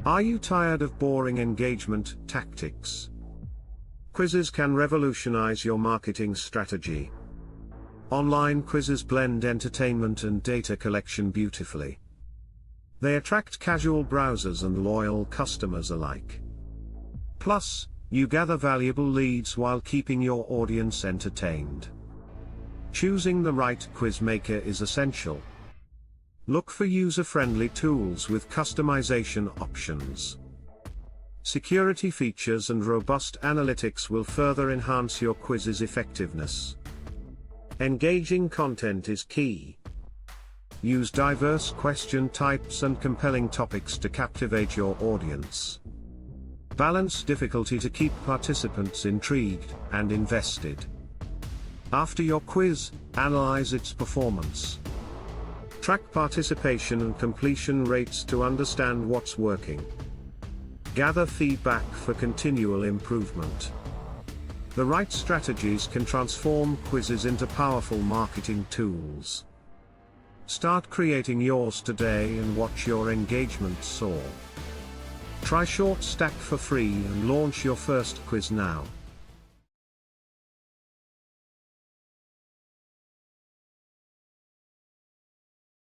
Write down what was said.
Are you tired of boring engagement tactics? Quizzes can revolutionize your marketing strategy. Online quizzes blend entertainment and data collection beautifully. They attract casual browsers and loyal customers alike. Plus, you gather valuable leads while keeping your audience entertained. Choosing the right quiz maker is essential. Look for user-friendly tools with customization options. Security features and robust analytics will further enhance your quiz's effectiveness. Engaging content is key. Use diverse question types and compelling topics to captivate your audience. Balance difficulty to keep participants intrigued and invested. After your quiz, analyze its performance. Track participation and completion rates to understand what's working. Gather feedback for continual improvement. The right strategies can transform quizzes into powerful marketing tools. Start creating yours today and watch your engagement soar. Try ShortStack for free and launch your first quiz now.